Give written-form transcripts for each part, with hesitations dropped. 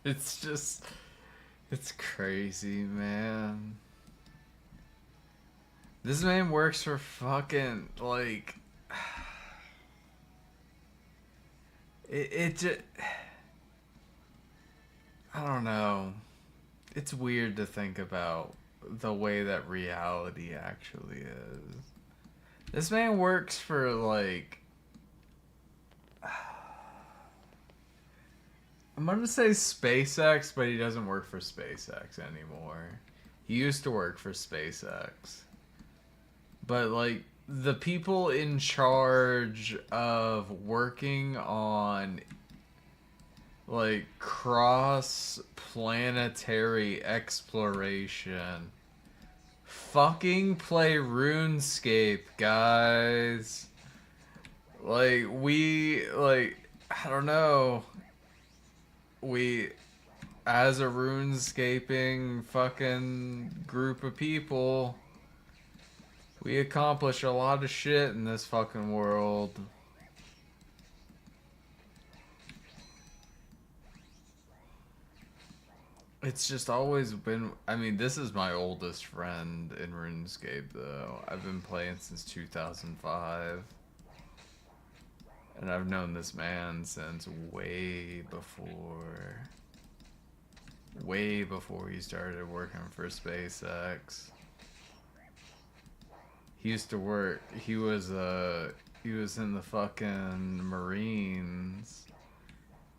It's just, it's crazy, man. This man works for fucking, like, it just, I don't know. It's weird to think about the way that reality actually is. This man works for, like, I'm gonna say SpaceX, but he doesn't work for SpaceX anymore. He used to work for SpaceX. But, like, the people in charge of working on, like, cross planetary exploration fucking play RuneScape, guys. I don't know. We, as a RuneScaping fucking group of people, we accomplish a lot of shit in this fucking world. It's just always been. I mean, this is my oldest friend in RuneScape, though. I've been playing since 2005. And I've known this man since way before he started working for SpaceX. He used to work. He was in the fucking Marines,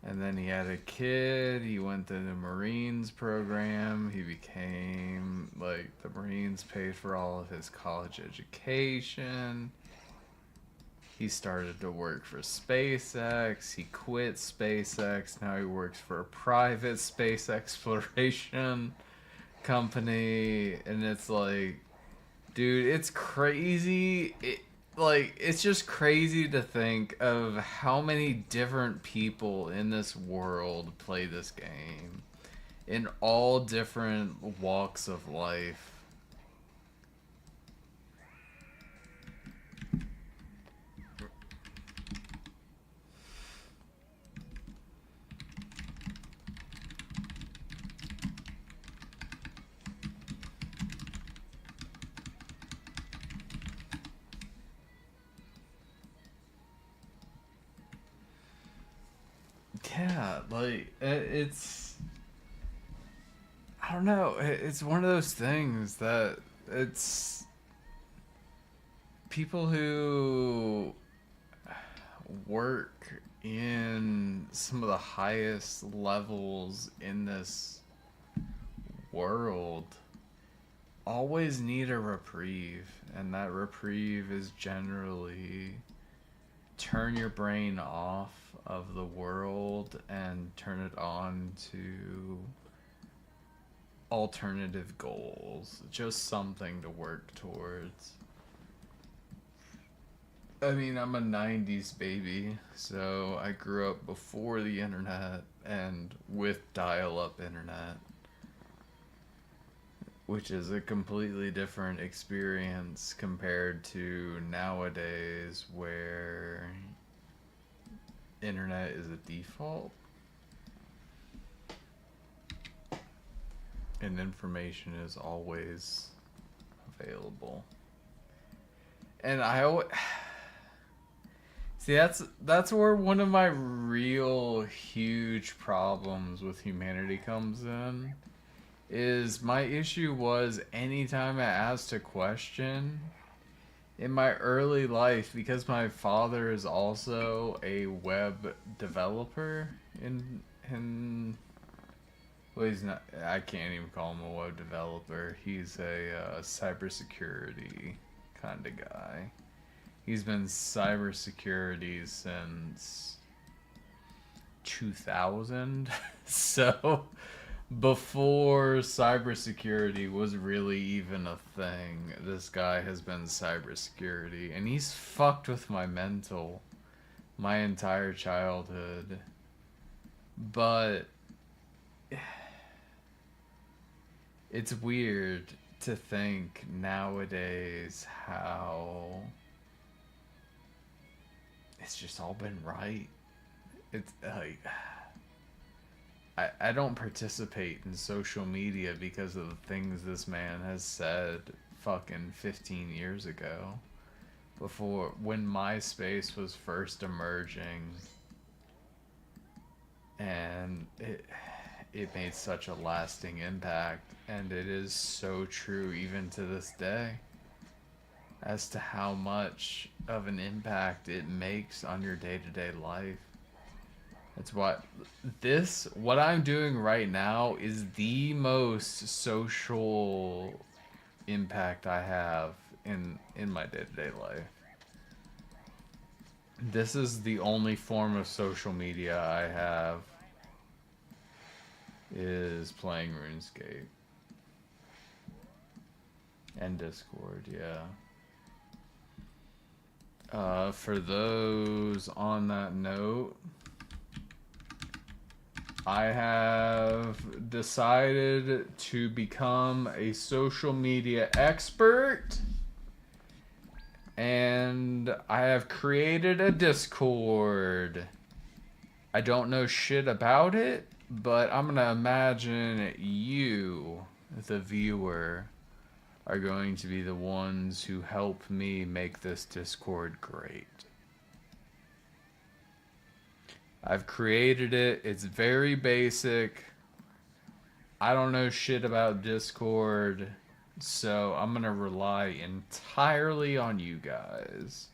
and then he had a kid. He went to the Marines program. He became, like, the Marines paid for all of his college education. He started to work for SpaceX. He quit SpaceX. Now he works for a private space exploration company. And it's like, dude, it's crazy. It's just crazy to think of how many different people in this world play this game in all different walks of life. Yeah, like it's, I don't know. It's one of those things that it's people who work in some of the highest levels in this world always need a reprieve, and that reprieve is generally turn your brain off of the world and turn it on to alternative goals, just something to work towards. I mean, I'm a 90s baby, so I grew up before the internet and with dial up internet, which is a completely different experience compared to nowadays where internet is a default and information is always available. And I always see that's where one of my real huge problems with humanity comes in. Is my issue was anytime I asked a question in my early life, because my father is also a web developer in well, he's not. I can't even call him a web developer. He's a cybersecurity kind of guy. He's been cybersecurity since 2000. So before cybersecurity was really even a thing, this guy has been cybersecurity, and he's fucked with my mental my entire childhood. But it's weird to think nowadays how it's just all been right. It's like I don't participate in social media because of the things this man has said fucking 15 years ago, before when MySpace was first emerging, and it made such a lasting impact, and it is so true even to this day as to how much of an impact it makes on your day-to-day life. That's what I'm doing right now is the most social impact I have in my day-to-day life. This is the only form of social media I have, is playing RuneScape and Discord, yeah. For those on that note, I have decided to become a social media expert, and I have created a Discord. I don't know shit about it, but I'm gonna imagine you, the viewer, are going to be the ones who help me make this Discord great. I've created it. It's very basic. I don't know shit about Discord, so I'm gonna rely entirely on you guys.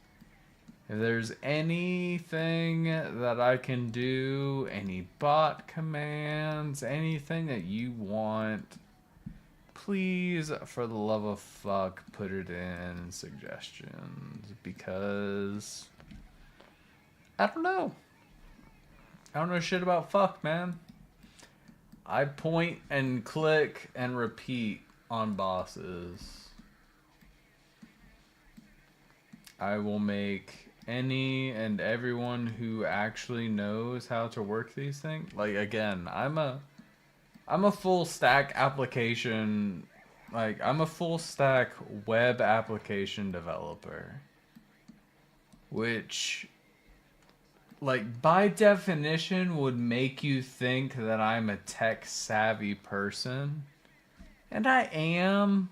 If there's anything that I can do, any bot commands, anything that you want, please, for the love of fuck, put it in suggestions, because I don't know. I don't know shit about fuck, man. I point and click and repeat on bosses. I will make any and everyone who actually knows how to work these things. Like, again, I'm a full stack application, like I'm a full stack web application developer, which, like, by definition would make you think that I'm a tech savvy person, and I am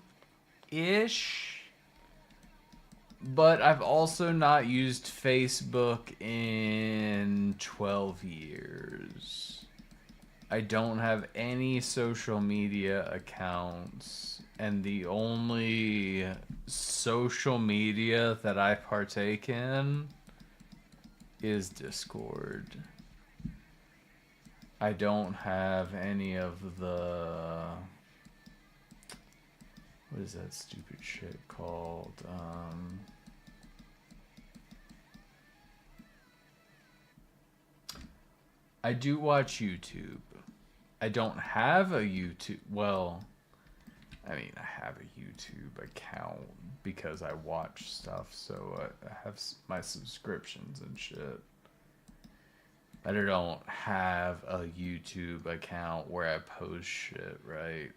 ish. But I've also not used Facebook in 12 years. I don't have any social media accounts, and the only social media that I partake in is Discord. I don't have any of the... What is that stupid shit called? I do watch YouTube. I don't have a YouTube... Well, I mean, I have a YouTube account because I watch stuff, so I have my subscriptions and shit. But I don't have a YouTube account where I post shit, right?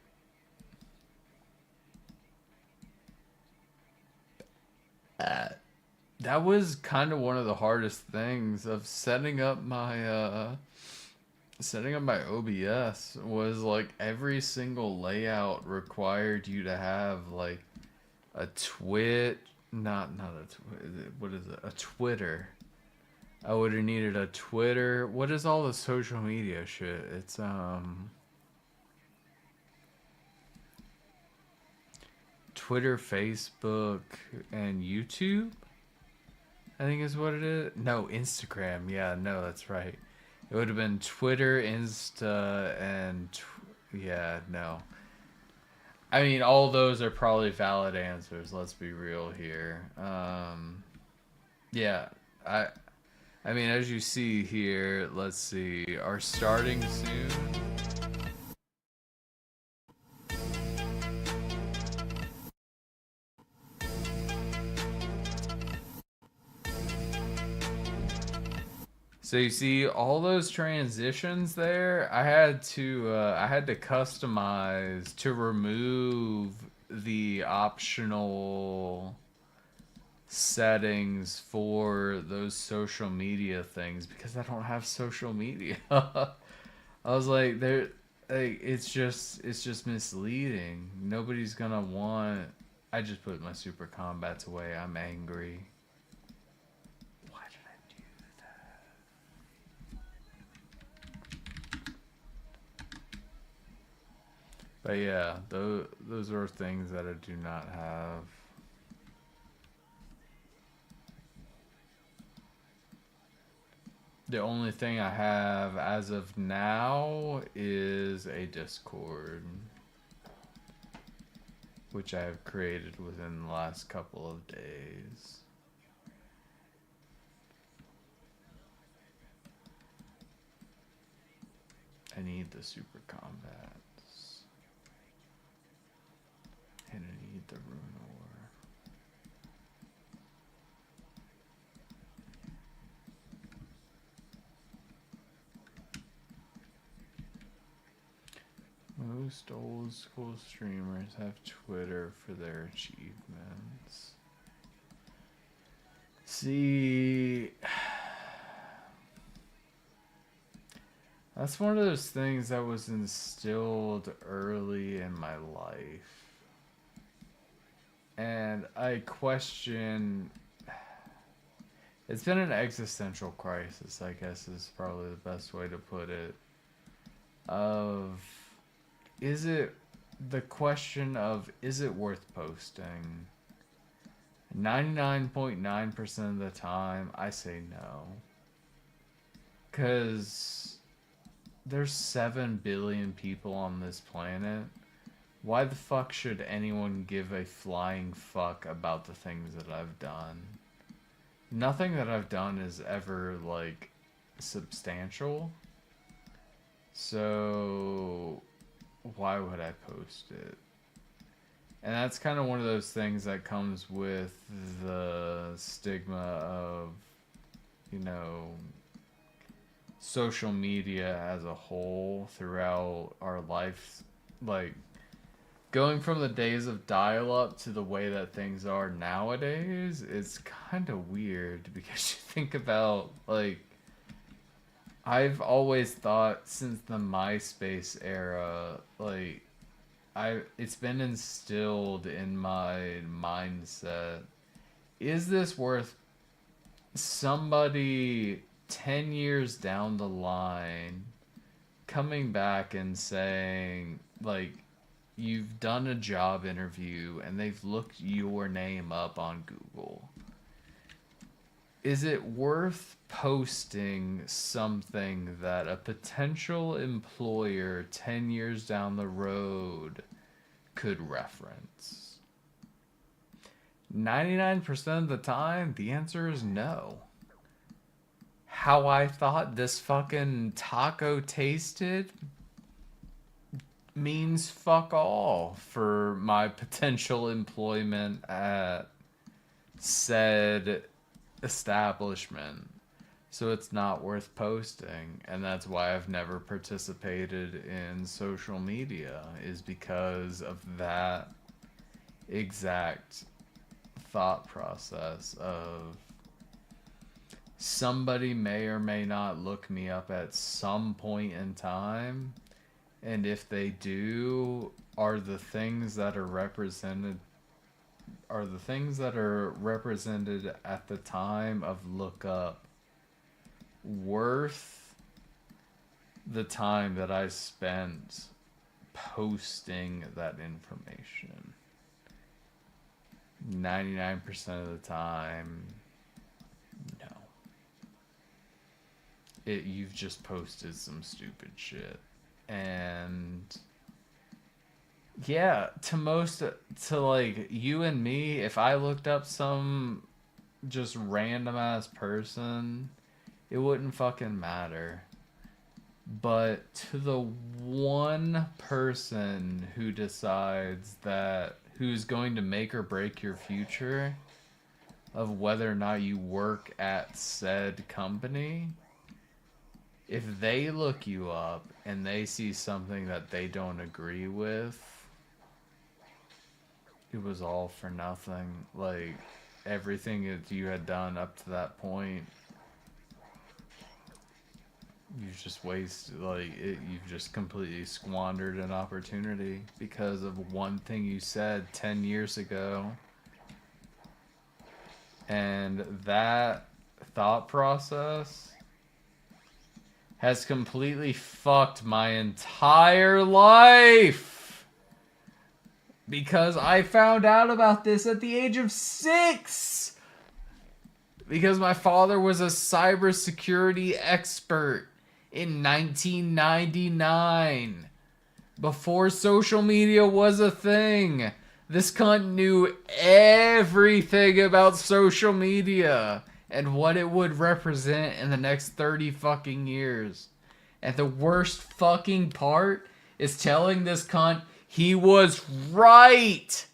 That was kind of one of the hardest things of setting up my OBS, was like every single layout required you to have like a twit not a what is it, a Twitter. I would have needed a Twitter. What is all the social media shit? It's Twitter, Facebook, and YouTube, I think is what it is. No, Instagram. Yeah, no, that's right. It would have been Twitter, Insta, and yeah, no. I mean, all those are probably valid answers. Let's be real here. Yeah, I mean, as you see here, let's see, are starting soon. So you see all those transitions there. I had to customize to remove the optional settings for those social media things because I don't have social media. I was like, there, like, it's just misleading. Nobody's gonna want. I just put my super combats away. I'm angry. Why did I do that? But yeah, those are things that I do not have. The only thing I have as of now is a Discord, which I have created within the last couple of days. I need the super combats. And I need the rune ore. Most old school streamers have Twitter for their achievements. See, that's one of those things that was instilled early in my life. And I question. It's been an existential crisis, I guess is probably the best way to put it. Of, is it the question of, is it worth posting? 99.9% of the time, I say no. Because there's 7 billion people on this planet. Why the fuck should anyone give a flying fuck about the things that I've done? Nothing that I've done is ever, like, substantial. So, why would I post it? And that's kind of one of those things that comes with the stigma of, you know, social media as a whole throughout our life. Like, going from the days of dial-up to the way that things are nowadays, it's kind of weird because you think about, like, I've always thought since the MySpace era, like, it's been instilled in my mindset. Is this worth somebody 10 years down the line coming back and saying, like, you've done a job interview and they've looked your name up on Google? Is it worth posting something that a potential employer 10 years down the road could reference? 99% of the time, the answer is no. How I thought this fucking taco tasted means fuck all for my potential employment at said establishment. So it's not worth posting, and that's why I've never participated in social media, is because of that exact thought process of somebody may or may not look me up at some point in time, and if they do, are the things that are represented at the time of lookup worth the time that I spent posting that information? 99% of the time, no. You've just posted some stupid shit. And yeah, to like you and me, if I looked up some just random ass person, it wouldn't fucking matter. But to the one person who decides that, who's going to make or break your future of whether or not you work at said company, if they look you up and they see something that they don't agree with, it was all for nothing. Like, everything that you had done up to that point You've just wasted, you've just completely squandered an opportunity because of one thing you said 10 years ago. And that thought process has completely fucked my entire life. Because I found out about this at the age of 6. Because my father was a cybersecurity expert in 1999. Before social media was a thing. This cunt knew everything about social media and what it would represent in the next 30 fucking years. And the worst fucking part is telling this cunt he was right.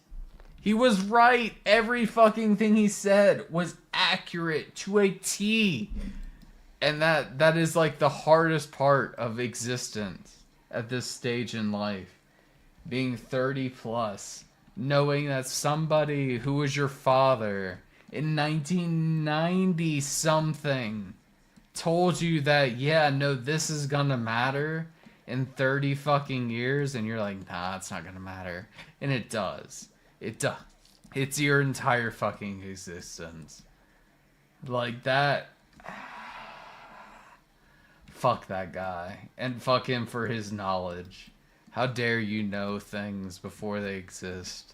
He was right. Every fucking thing he said was accurate to a T. And that is like the hardest part of existence at this stage in life. Being 30 plus. Knowing that somebody who was your father in 1990 something told you that, yeah, no, this is gonna matter in 30 fucking years, and you're like, nah, it's not gonna matter. And it does. It does. It's your entire fucking existence. Like that. Fuck that guy. And fuck him for his knowledge. How dare you know things before they exist?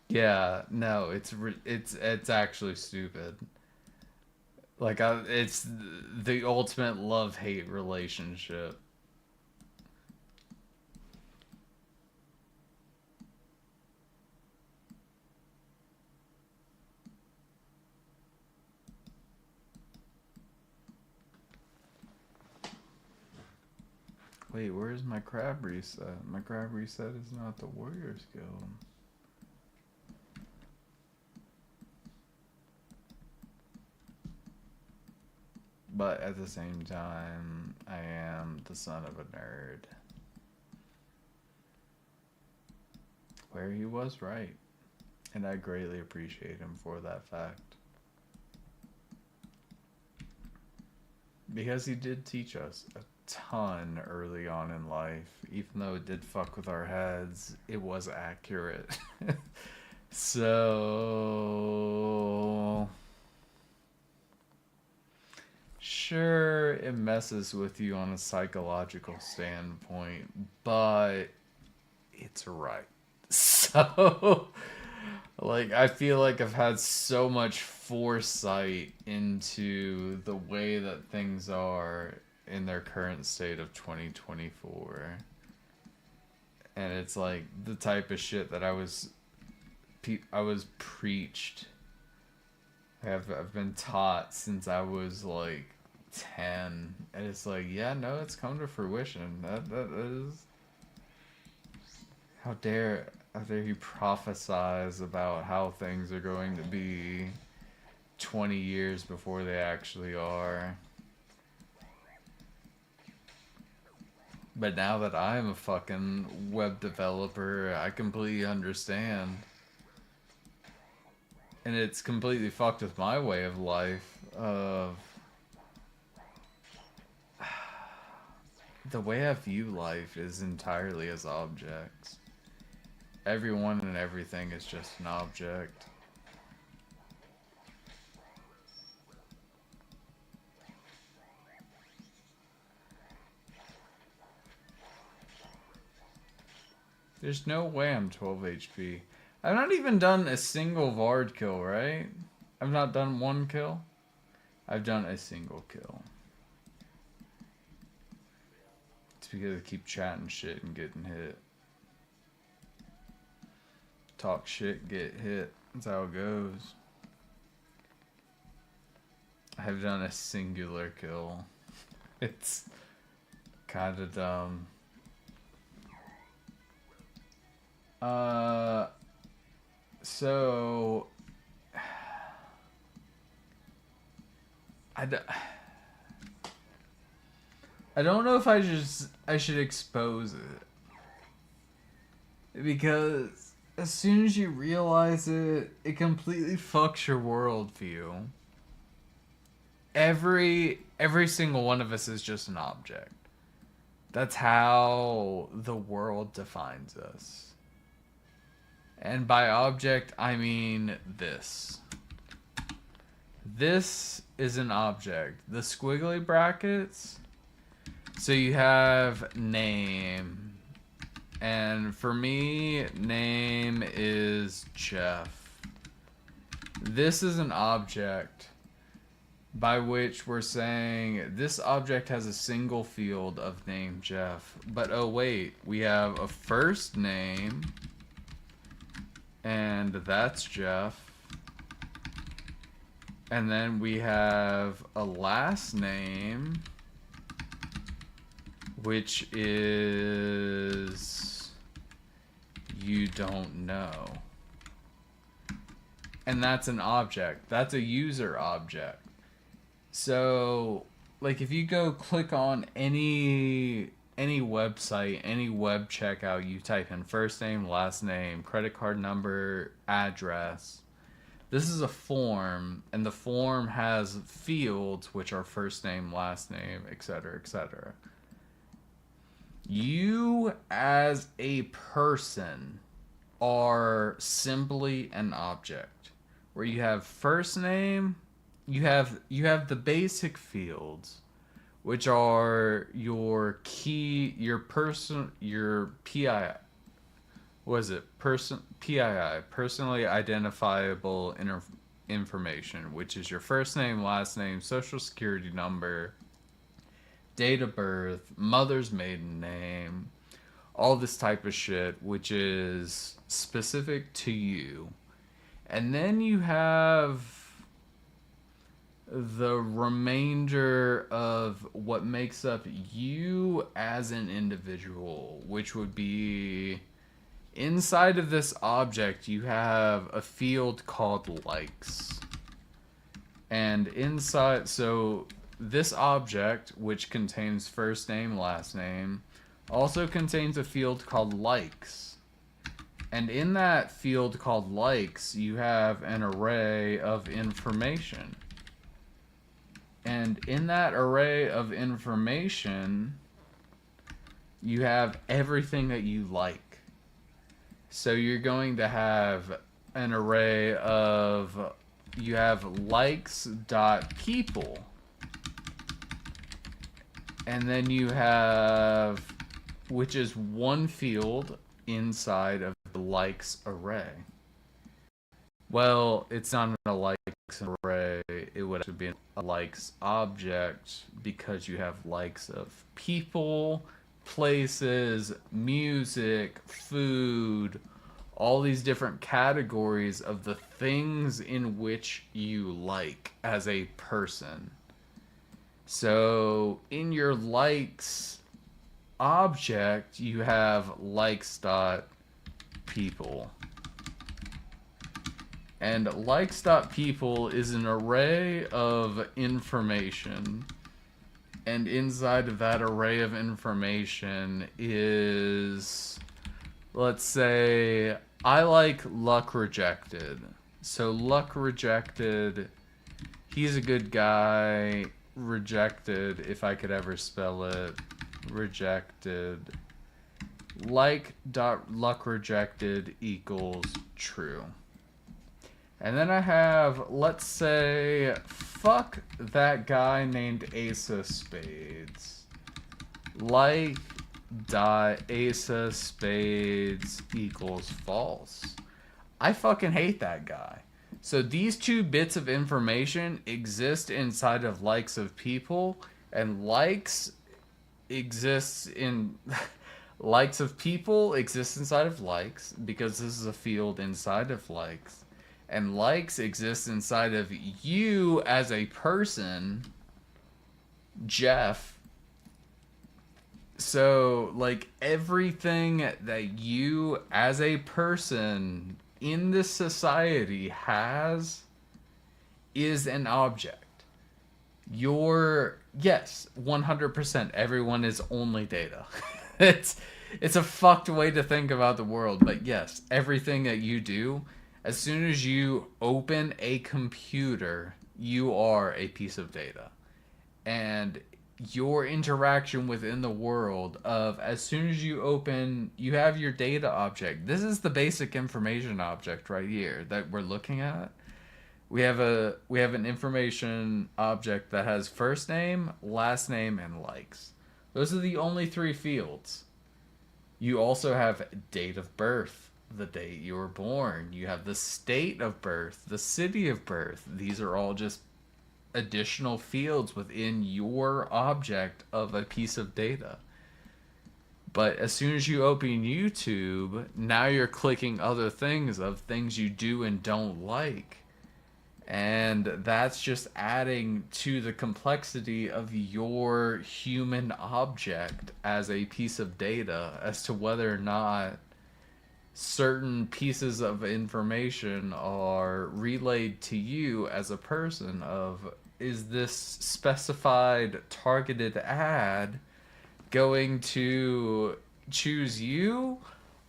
Yeah, no, it's actually stupid. Like, it's the ultimate love-hate relationship. Wait, where's my crab reset? My crab reset is not the Warriors Guild. But at the same time, I am the son of a nerd. Where he was right. And I greatly appreciate him for that fact. Because he did teach us a ton early on in life. Even though it did fuck with our heads, it was accurate. So... Sure, it messes with you on a psychological standpoint, but it's right. So, like, I feel like I've had so much foresight into the way that things are in their current state of 2024. And it's like the type of shit that I was preached. I've been taught since I was like 10, and it's like, yeah, no, it's come to fruition. That is, how dare you prophesize about how things are going to be 20 years before they actually are. But now that I'm a fucking web developer, I completely understand. And it's completely fucked with my way of life, of the way I view life is entirely as objects. Everyone and everything is just an object. There's no way I'm 12 HP. I've not even done a single Vard kill, right? I've not done one kill. I've done a single kill. It's because I keep chatting shit and getting hit. Talk shit, get hit. That's how it goes. I have done a singular kill. It's kind of dumb. So I don't know if I should expose it, because as soon as you realize it, it completely fucks your worldview. every single one of us is just an object. That's how the world defines us. And by object, I mean this. This is an object. The squiggly brackets. So you have name. And for me, name is Jeff. This is an object by which we're saying this object has a single field of name Jeff. But oh wait, we have a first name, and that's Jeff. And then we have a last name, which is you don't know. And that's an object. That's a user object. So, like, if you go click on any website, any web checkout, you type in first name, last name, credit card number, address. This is a form, and the form has fields, which are first name, last name, etc., etc. You, as a person, are simply an object, where you have first name. You have the basic fields, which are your key, your person, your PII. What is it? PII, personally identifiable information, which is your first name, last name, social security number, date of birth, mother's maiden name, all this type of shit, which is specific to you. And then you have the remainder of what makes up you as an individual, which would be inside of this object you have a field called likes. And inside, so this object, which contains first name, last name, also contains a field called likes. And in that field called likes, you have an array of information. And in that array of information, you have everything that you like. So you're going to have an array of, you have likes.people. And then you have, which is one field inside of the likes array. Well, it's not a likes array. It would actually be a likes object because you have likes of people, places, music, food, all these different categories of the things in which you like as a person. So in your likes object, you have likes.people. And likes.people is an array of information. And inside of that array of information is, let's say, I like Luck Rejected. So Luck Rejected, he's a good guy. Rejected, if I could ever spell it. Rejected. Like.luck rejected equals true. And then I have, let's say, fuck that guy named Ace of Spades. Like.ace of spades equals false. I fucking hate that guy. So these two bits of information exist inside of likes of people, and likes exists in... likes of people exist inside of likes, because this is a field inside of likes. And likes exist inside of you as a person, Jeff. So, like, everything that you as a person in this society has is an object. Yes, 100%, everyone is only data. It's a fucked way to think about the world, but yes, everything that you do As soon as you open a computer, you are a piece of data. And your interaction within the world of as soon as you open, you have your data object. This is the basic information object right here that we're looking at. We have an information object that has first name, last name, and likes. Those are the only three fields. You also have date of birth, the date you were born. You have the state of birth, the city of birth. These are all just additional fields within your object of a piece of data. But as soon as you open YouTube, now you're clicking other things of things you do and don't like. And that's just adding to the complexity of your human object as a piece of data as to whether or not certain pieces of information are relayed to you as a person of, is this specified targeted ad going to choose you,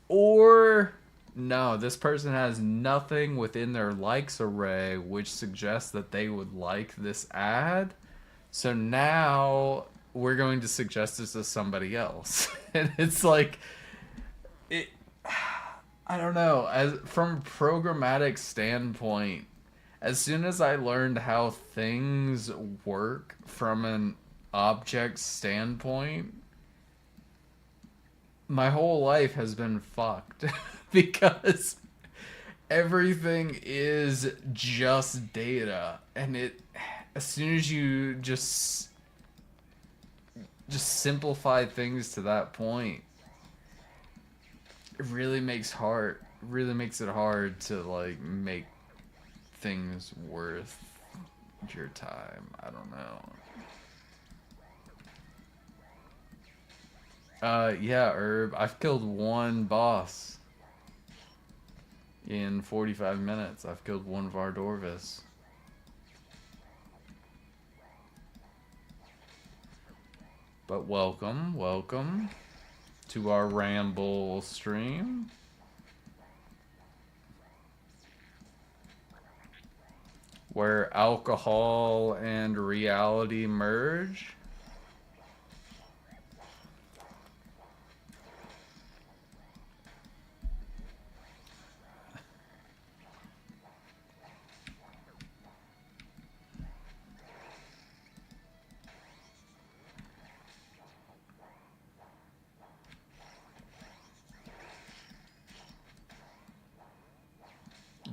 or no, this person has nothing within their likes array which suggests that they would like this ad. So now we're going to suggest this to somebody else. And it's like, it, I don't know, as from a programmatic standpoint, as soon as I learned how things work from an object standpoint, my whole life has been fucked. Because everything is just data, and it, as soon as you just simplify things to that point, it really makes it hard to like make things worth your time. I don't know. Yeah, Herb, I've killed one boss in 45 minutes. I've killed one Vardorvis. But welcome to our ramble stream. Where alcohol and reality merge.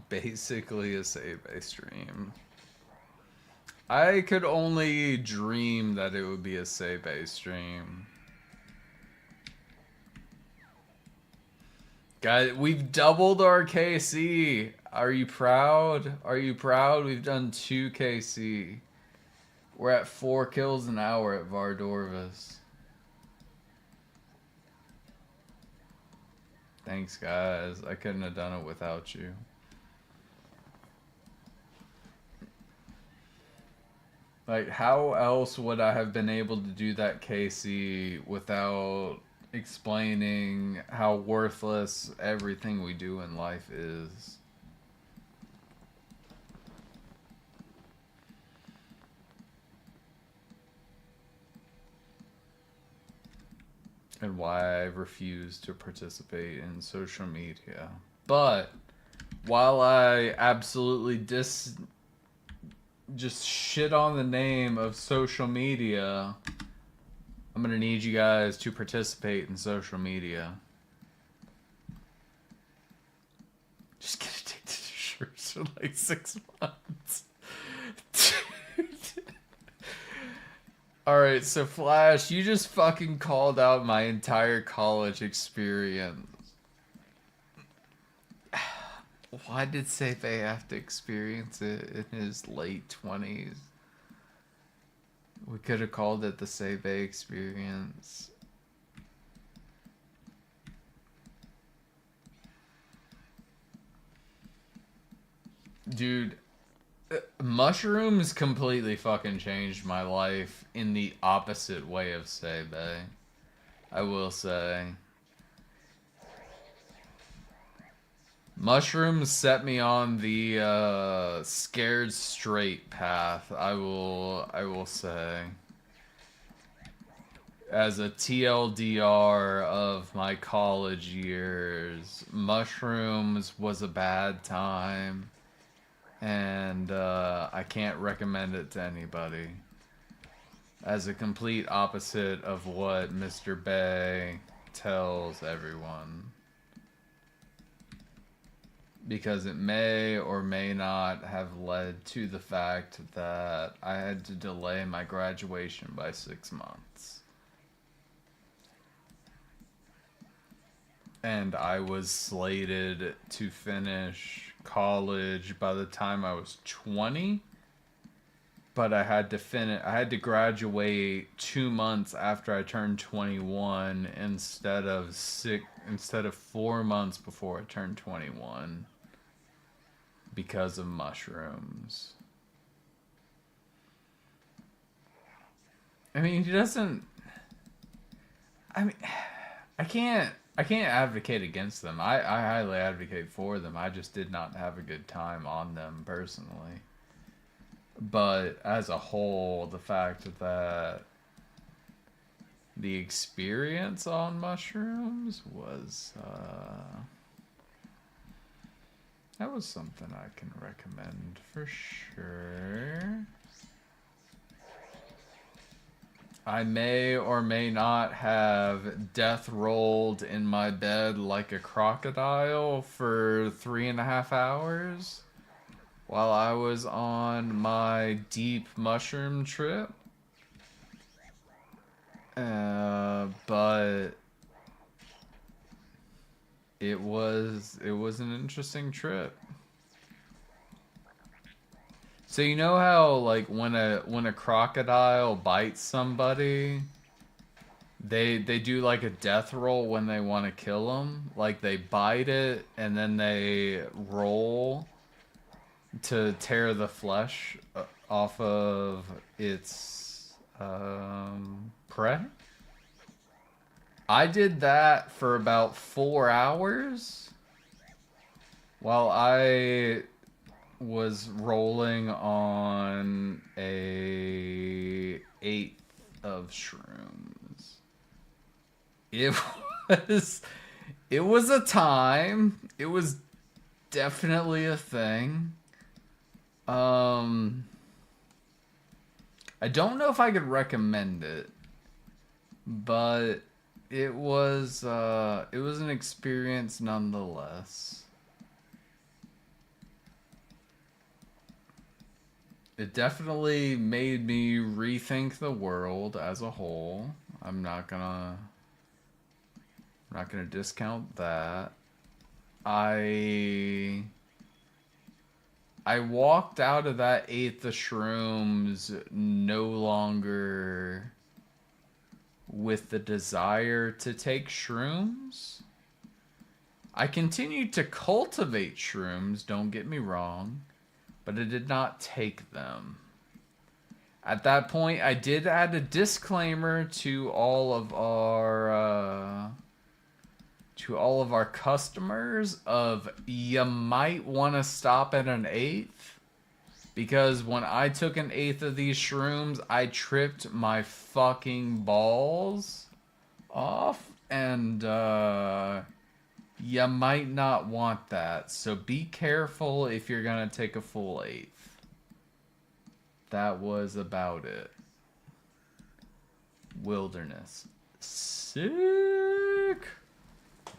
Basically a save-a stream. I could only dream that it would be a save-a stream. Guys, we've doubled our KC. Are you proud? Are you proud? We've done 2 KC. We're at 4 kills an hour at Vardorvis. Thanks, guys. I couldn't have done it without you. Like, how else would I have been able to do that KC without explaining how worthless everything we do in life is? And why I refuse to participate in social media. But while I absolutely just shit on the name of social media, I'm gonna need you guys to participate in social media. Just get addicted to shirts for like 6 months. Alright, so Flash, you just fucking called out my entire college experience. Why did Sefe have to experience it in his late 20s? We could have called it the Sefe experience. Dude, mushrooms completely fucking changed my life in the opposite way of Sefe. I will say. Mushrooms set me on the scared straight path. I will say. As a TLDR of my college years, mushrooms was a bad time, and I can't recommend it to anybody. As a complete opposite of what Mr. Bay tells everyone. Because it may or may not have led to the fact that I had to delay my graduation by 6 months. And I was slated to finish college by the time I was 20. But I had to graduate 2 months after I turned 21 instead of 4 months before I turned 21 because of mushrooms. I mean, he doesn't I mean I can't advocate against them. I highly advocate for them. I just did not have a good time on them personally. But as a whole, the fact that the experience on mushrooms was that was something I can recommend for sure. I may or may not have death rolled in my bed like a crocodile for 3.5 hours while I was on my deep mushroom trip. But it was an interesting trip. So you know how like when a crocodile bites somebody, they do like a death roll when they want to kill them. Like they bite it and then they roll to tear the flesh off of its prey. I did that for about 4 hours while I was rolling on a eighth of shrooms. It was it was a time. It was definitely a thing. I don't know if I could recommend it, but it was an experience nonetheless. It definitely made me rethink the world as a whole. I'm not gonna discount that. I walked out of that eighth of shrooms no longer with the desire to take shrooms. I continued to cultivate shrooms, don't get me wrong, but I did not take them. At that point, I did add a disclaimer to all of our customers of you might want to stop at an eighth, because when I took an eighth of these shrooms, I tripped my fucking balls off, and you might not want that. So be careful if you're gonna take a full eighth. That was about it. Wilderness. Sick.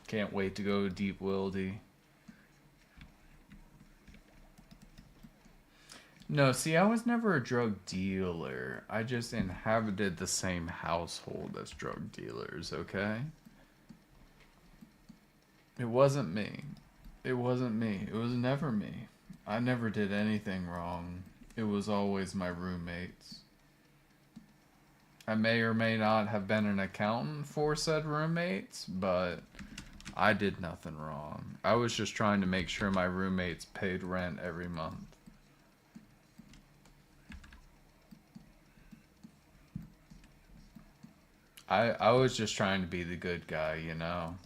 Can't wait to go deep wildy. No, see, I was never a drug dealer. I just inhabited the same household as drug dealers, okay? It wasn't me. It wasn't me. It was never me. I never did anything wrong. It was always my roommates. I may or may not have been an accountant for said roommates, but I did nothing wrong. I was just trying to make sure my roommates paid rent every month. I was just trying to be the good guy, you know?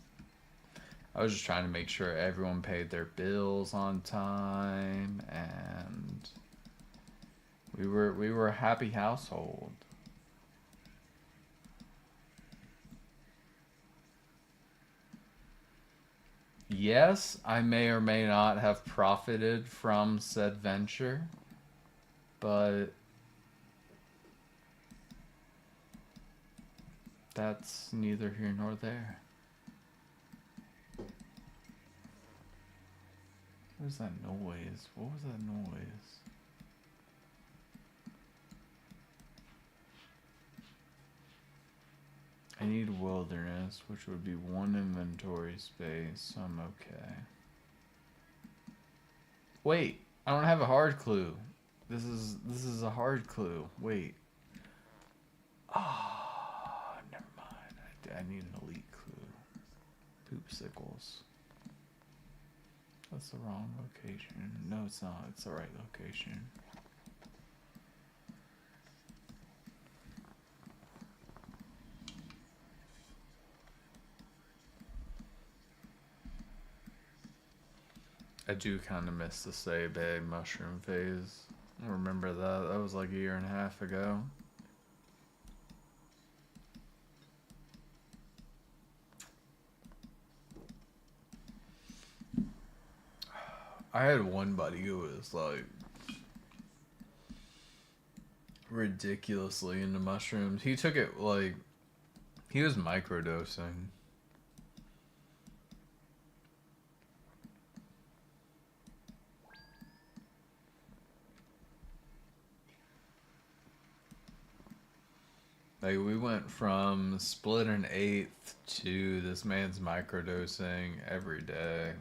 I was just trying to make sure everyone paid their bills on time, and we were a happy household. Yes, I may or may not have profited from said venture, but that's neither here nor there. What was that noise? What was that noise? I need wilderness, which would be 1 inventory space, so I'm okay. Wait, I don't have a hard clue. This is a hard clue. Wait. Ah, oh, never mind. I need an elite clue. Poopsicles. That's the wrong location. No, it's not. It's the right location. I do kind of miss the Sebe mushroom phase. I remember that. That was like a year and a half ago. I had one buddy who was like ridiculously into mushrooms. He took it like he was microdosing. Like we went from split an eighth to this man's microdosing every day.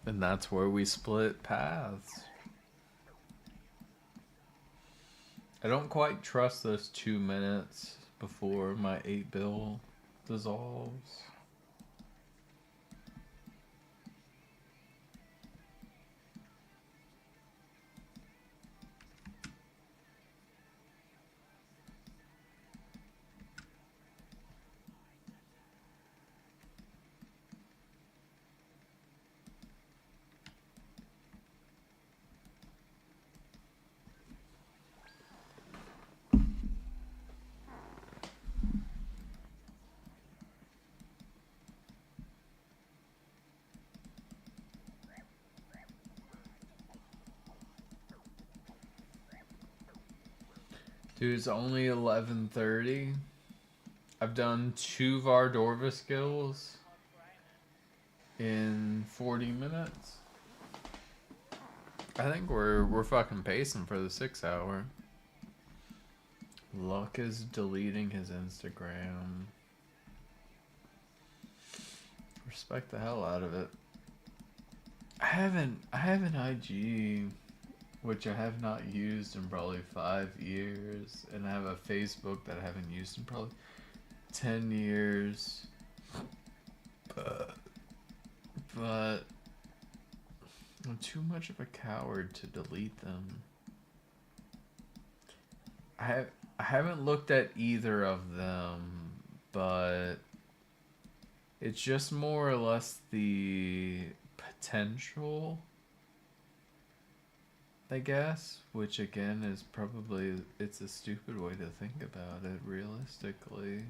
And that's where we split paths. I don't quite trust those 2 minutes before my 8 bill dissolves. Dude, it's only 11:30. I've done 2 Vardorva skills in 40 minutes. I think we're fucking pacing for the 6 hour. Luck is deleting his Instagram. Respect the hell out of it. I have an IG, which I have not used in probably 5 years, and I have a Facebook that I haven't used in probably 10 years. But I'm too much of a coward to delete them. I haven't looked at either of them, but it's just more or less the potential, I guess, which again is probably, it's a stupid way to think about it realistically.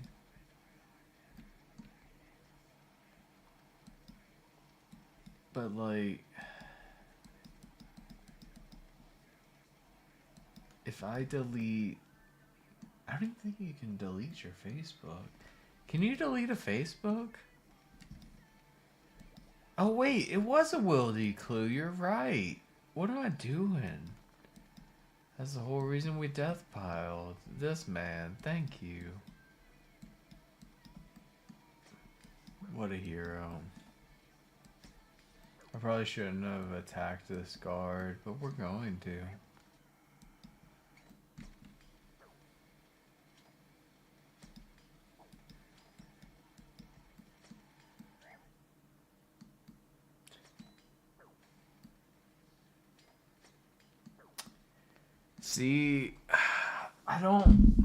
But like, if I delete, I don't think you can delete your Facebook. Can you delete a Facebook? Oh wait, it was a wildy clue, you're right. What am I doing? That's the whole reason we death piled. This man, thank you. What a hero. I probably shouldn't have attacked this guard, but we're going to. See, I don't...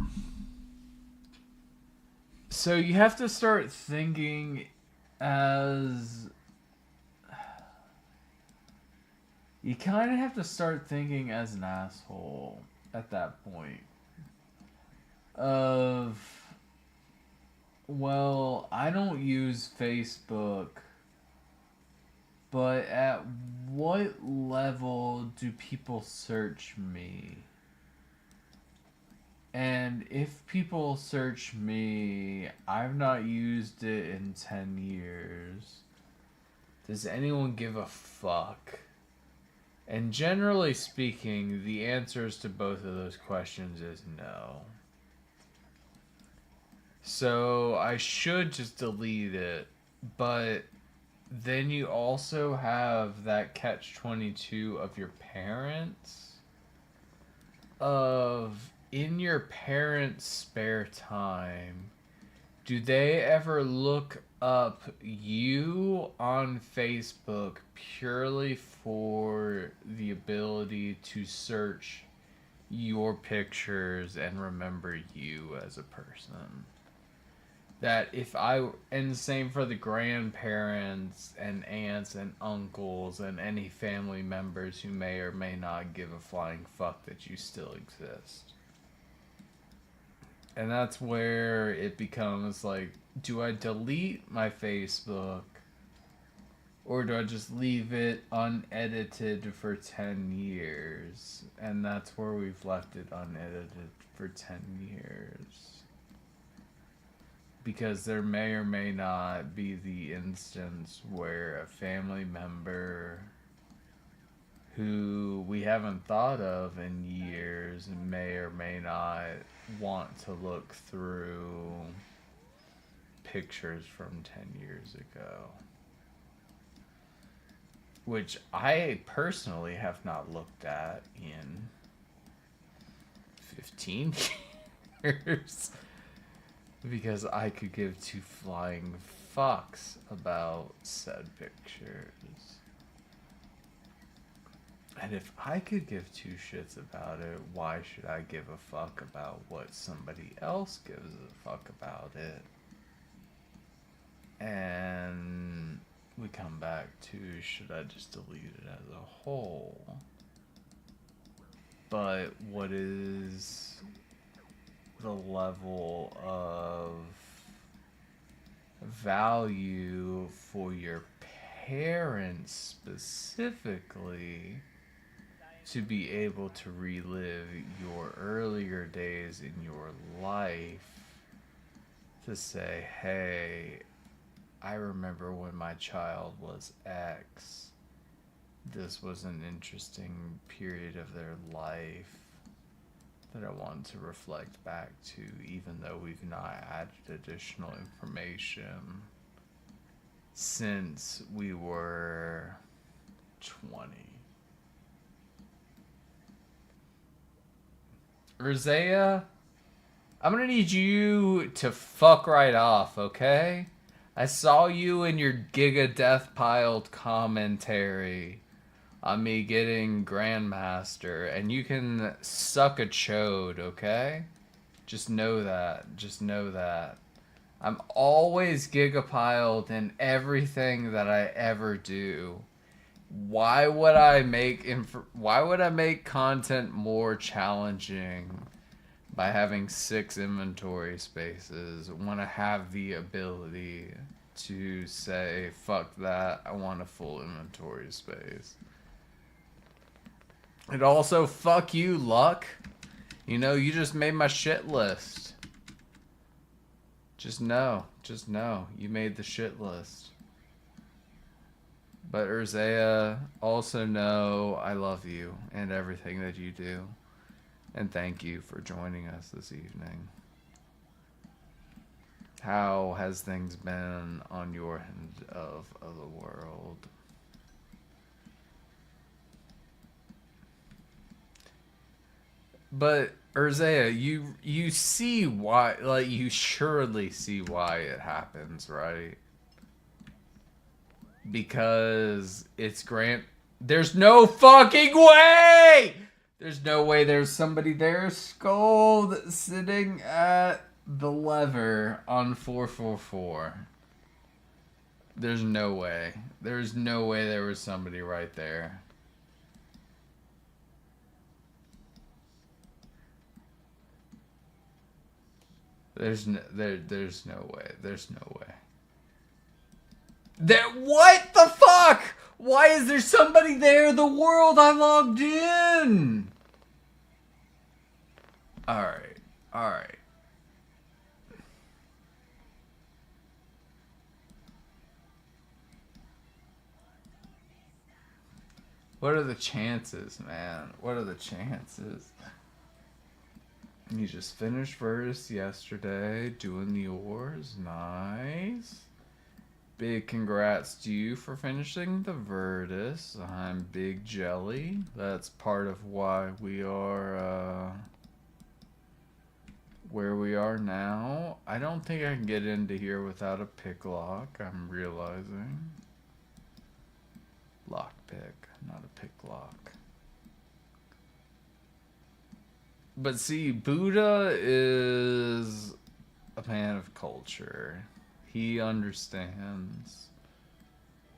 So you have to start thinking as... You kind of have to start thinking as an asshole at that point. Of... Well, I don't use Facebook, but at what level do people search me? And if people search me, I've not used it in 10 years. Does anyone give a fuck? And generally speaking, the answers to both of those questions is no. So I should just delete it, but then you also have that catch-22 of your parents, of in your parents' spare time, do they ever look up you on Facebook purely for the ability to search your pictures and remember you as a person? That if I, and same for the grandparents and aunts and uncles and any family members who may or may not give a flying fuck that you still exist. And that's where it becomes like, do I delete my Facebook or do I just leave it unedited for 10 years? And that's where we've left it unedited for 10 years. Because there may or may not be the instance where a family member who we haven't thought of in years may or may not want to look through pictures from 10 years ago. Which I personally have not looked at in 15 years. Because I could give two flying fucks about said pictures. And if I could give two shits about it, why should I give a fuck about what somebody else gives a fuck about it? And we come back to, should I just delete it as a whole? But what is the level of value for your parents specifically to be able to relive your earlier days in your life, to say, hey, I remember when my child was X, this was an interesting period of their life that I want to reflect back to, even though we've not added additional information since we were 20. Rosea, I'm gonna need you to fuck right off, okay? I saw you in your Giga Death Piled commentary on me getting Grandmaster, and you can suck a chode, okay? Just know that. Just know that. I'm always gigapiled in everything that I ever do. Why would I make content more challenging by having 6 inventory spaces when I have the ability to say, fuck that, I want a full inventory space? And also, fuck you, Luck. You know, you just made my shit list. Just know, you made the shit list. But Urzea, also know I love you and everything that you do. And thank you for joining us this evening. How has things been on your end of the world? But Urzea, you see why, like, you surely see why it happens, right? Because it's there's no fucking way! There's no way there's somebody there, Skull, sitting at the lever on 444. There's no way. There's no way there was somebody right there. There's no way. There's no way. What the fuck? Why is there somebody there? The world I logged in. Alright. What are the chances, man? What are the chances? You just finished Virtus yesterday, doing the oars. Nice. Big congrats to you for finishing the Virtus. I'm Big Jelly. That's part of why we are where we are now. I don't think I can get into here without a pick lock, I'm realizing. Lockpick, not a pick lock. But see, Buddha is a man of culture. He understands.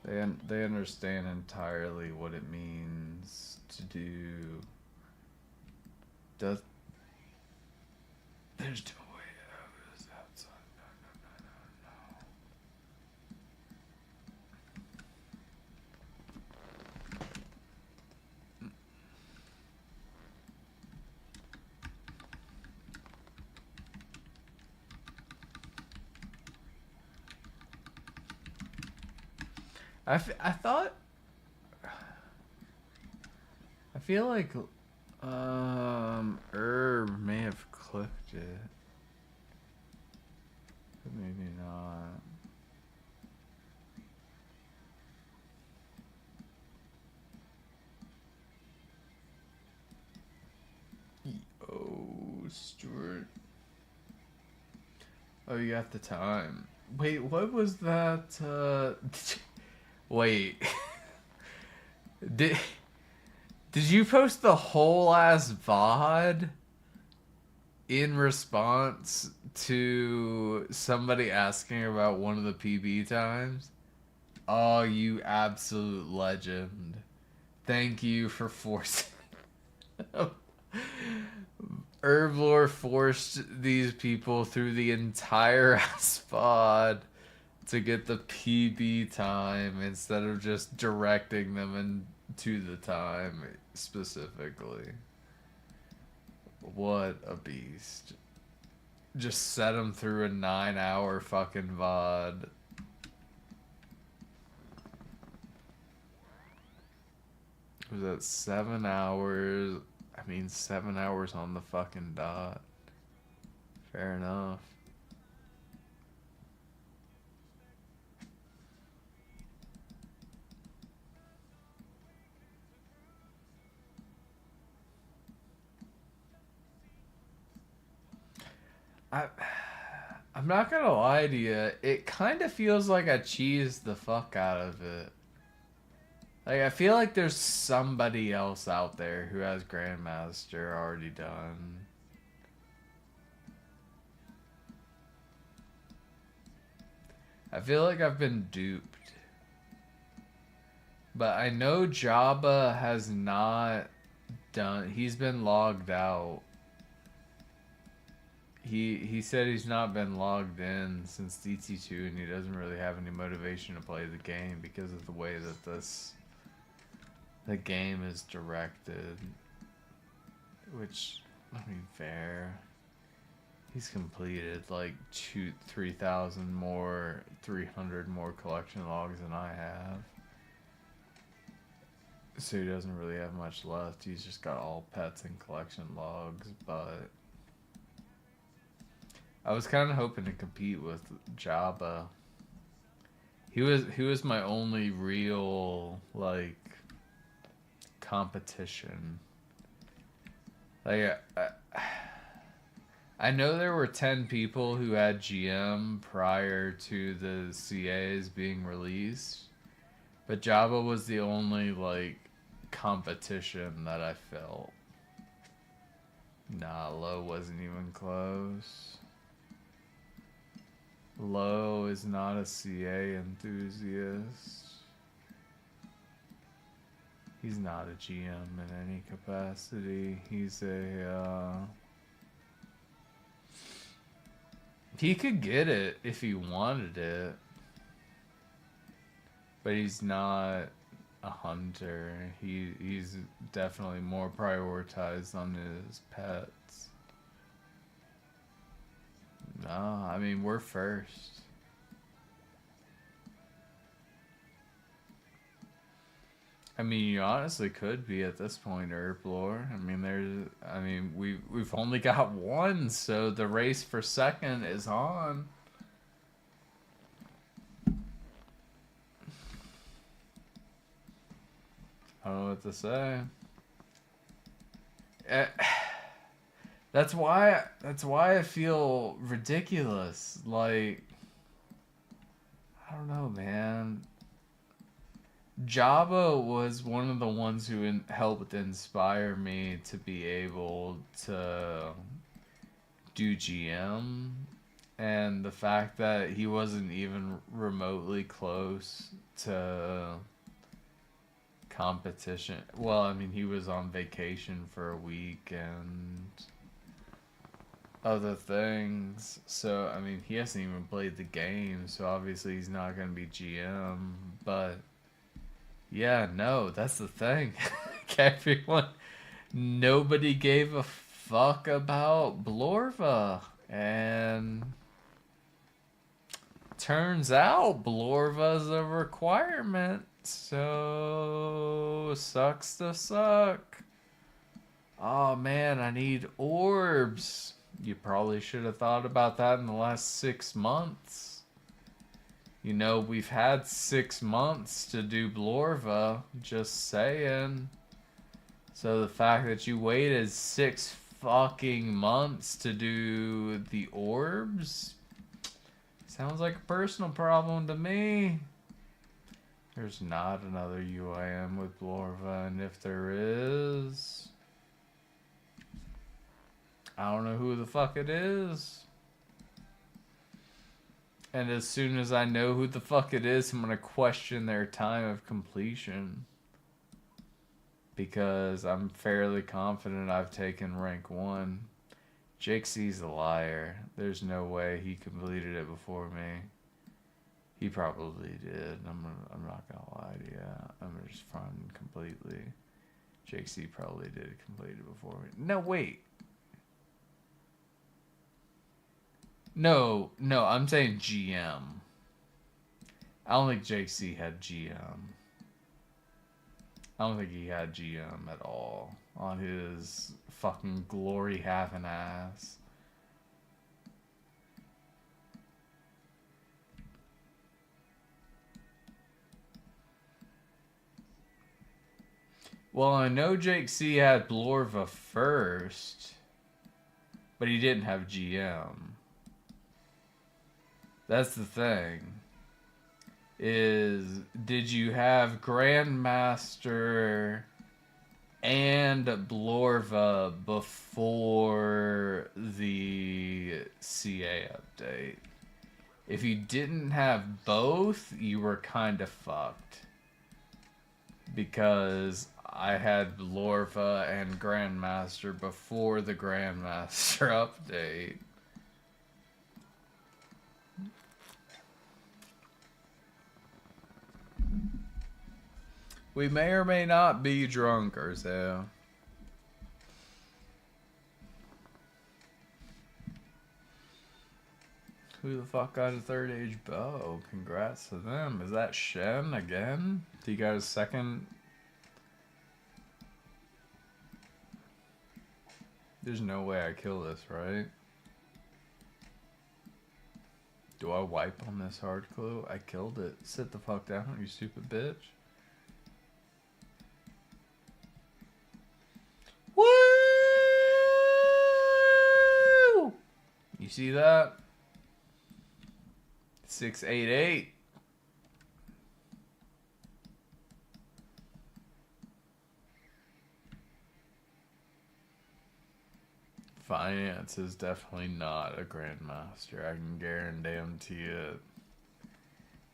They understand entirely what it means to do. There's no way I was outside. I thought. I feel like Herb may have clicked it, but maybe not. Oh, Stuart. Oh, you got the time. Wait, what was that? Wait. Did you post the whole ass VOD in response to somebody asking about one of the PB times? Oh, you absolute legend. Thank you for forcing... Herblore forced these people through the entire ass VOD to get the PB time instead of just directing them into the time specifically. What a beast. Just set them through a 9-hour fucking VOD. Was that 7 hours? I mean, 7 hours on the fucking dot. Fair enough. I'm not gonna lie to you, it kind of feels like I cheesed the fuck out of it. Like, I feel like there's somebody else out there who has Grandmaster already done. I feel like I've been duped. But I know Jabba has not done... He's been logged out. He said he's not been logged in since DT2 and he doesn't really have any motivation to play the game because of the way that the game is directed. Which, I mean, fair. He's completed like 3,000 more, 300 more collection logs than I have. So he doesn't really have much left. He's just got all pets and collection logs, but I was kind of hoping to compete with Jabba. He was my only real like competition. Like I know there were 10 people who had GM prior to the CAs being released, but Jabba was the only like competition that I felt. Nah, Low wasn't even close. Lowe is not a CA enthusiast. He's not a GM in any capacity. He's a, he could get it if he wanted it. But he's not a hunter. He's definitely more prioritized on his pets. No, I mean, we're first. I mean, you honestly could be at this point, Herblore. I mean, we've only got one, so the race for second is on. I don't know what to say. That's why I feel ridiculous. Like, I don't know, man. Jabba was one of the ones who helped inspire me to be able to do GM, and the fact that he wasn't even remotely close to competition. Well, I mean, he was on vacation for a week and other things. So, I mean, he hasn't even played the game, so obviously he's not going to be GM. But, yeah, no, that's the thing. Everyone, nobody gave a fuck about Blorva. And turns out Blorva's a requirement. So, sucks to suck. Oh man, I need orbs. You probably should have thought about that in the last 6 months. You know, we've had 6 months to do Blorva, just saying. So the fact that you waited 6 fucking months to do the orbs sounds like a personal problem to me. There's not another UIM with Blorva, and if there is, I don't know who the fuck it is. And as soon as I know who the fuck it is, I'm gonna question their time of completion. Because I'm fairly confident I've taken rank 1. Jake C's a liar. There's no way he completed it before me. He probably did. I'm not gonna lie to you. I'm just fronting completely. Jake C probably did complete it before me. No, wait. No, I'm saying GM. I don't think Jake C had GM. I don't think he had GM at all on his fucking glory having ass. Well, I know Jake C had Blorva first, but he didn't have GM. That's the thing. Did you have Grandmaster and Blorva before the CA update? If you didn't have both, you were kind of fucked. Because I had Blorva and Grandmaster before the Grandmaster update. We may or may not be drunk, Urzo. Who the fuck got a 3rd age bow? Congrats to them. Is that Shen again? He got his 2nd? There's no way I kill this, right? Do I wipe on this hard clue? I killed it. Sit the fuck down, you stupid bitch. Woo! You see that? 688. Finance is definitely not a grandmaster. I can guarantee it.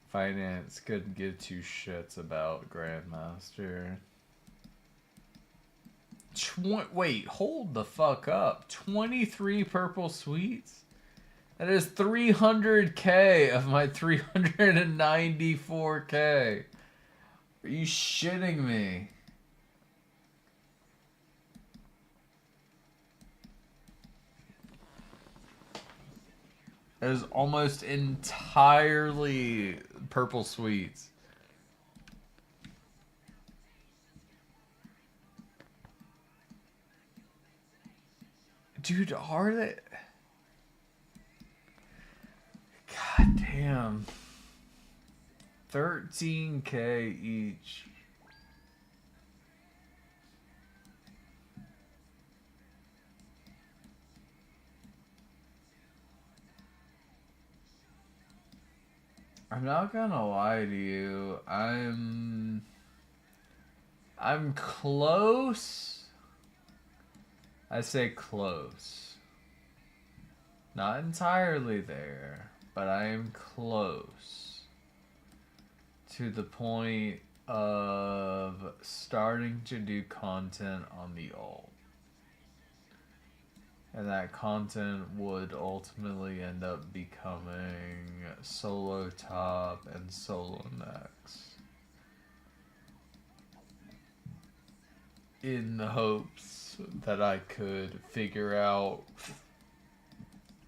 Finance couldn't give two shits about grandmaster. Wait, hold the fuck up. 23 purple sweets? That is 300k of my 394k. Are you shitting me? That is almost entirely purple sweets. Dude, are they? God damn. 13k each. I'm not gonna lie to you. I'm close. I say close. Not entirely there, but I am close to the point of starting to do content on the alt. And that content would ultimately end up becoming solo top and solo next. In the hopes that I could figure out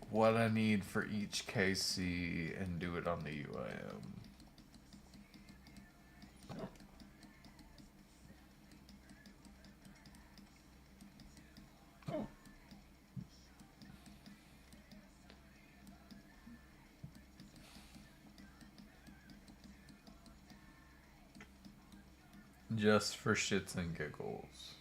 what I need for each KC and do it on the UIM. Just for shits and giggles.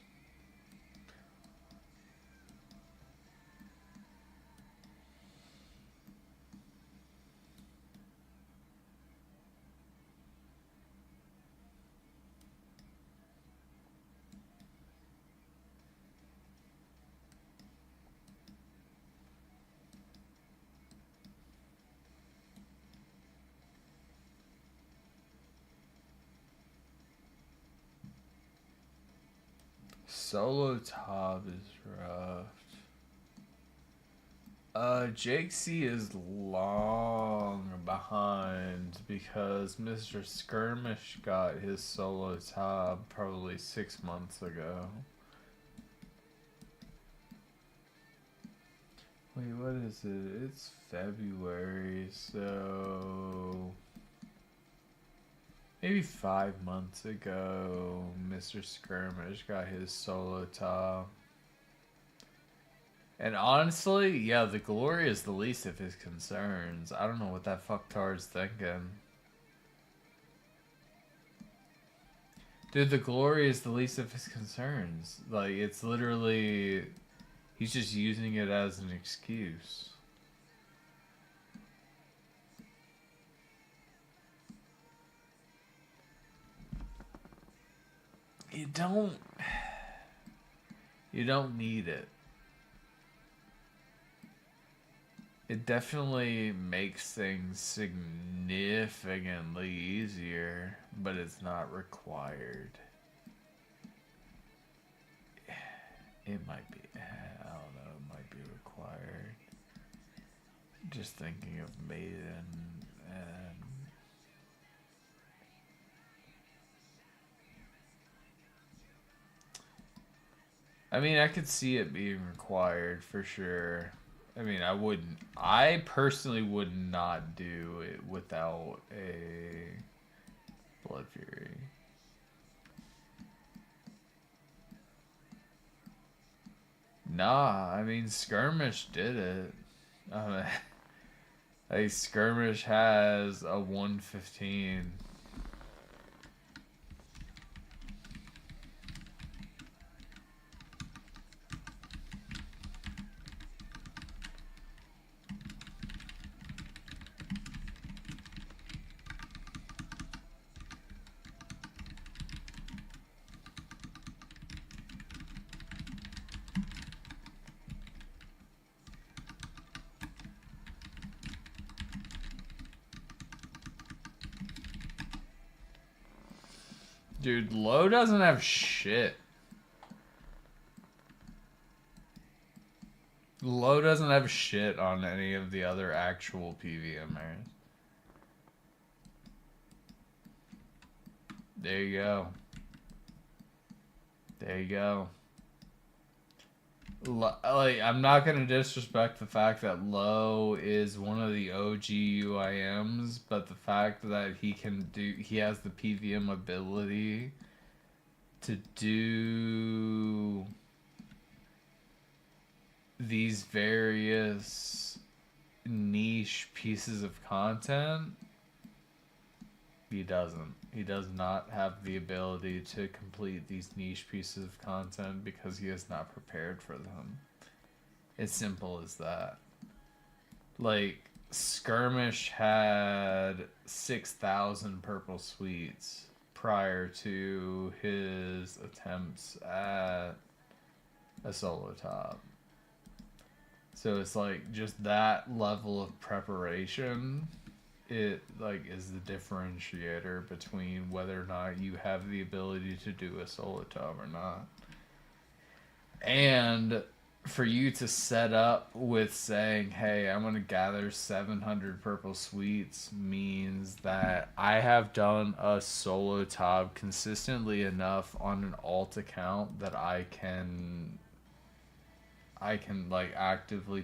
Solo top is rough. Jake C is long behind because Mr. Skirmish got his solo top probably 6 months ago. Wait, what is it? It's February, so maybe 5 months ago, Mr. Skirmish got his solo top. And honestly, yeah, the glory is the least of his concerns. I don't know what that fucktard's thinking. Dude, the glory is the least of his concerns. Like, it's literally... He's just using it as an excuse. You don't need it. It definitely makes things significantly easier, but it's not required. It might be, I don't know, it might be required. Just thinking of Maiden and... I mean, I could see it being required for sure. I mean, I personally would not do it without a Blood Fury. Nah, I mean, Skirmish did it. Like, Skirmish has a 115. Dude, Low doesn't have shit. Low doesn't have shit on any of the other actual PVMers. There you go. There you go. Like, I'm not gonna disrespect the fact that Low is one of the OG UIMs, but the fact that he has the PVM ability to do these various niche pieces of content, he doesn't. He does not have the ability to complete these niche pieces of content because he is not prepared for them. It's simple as that. Like, Skirmish had 6,000 purple sweets prior to his attempts at a solo top. So it's like just that level of preparation, it like is the differentiator between whether or not you have the ability to do a solo top or not. And for you to set up with saying, hey, I'm going to gather 700 purple sweets means that I have done a solo top consistently enough on an alt account that I can like actively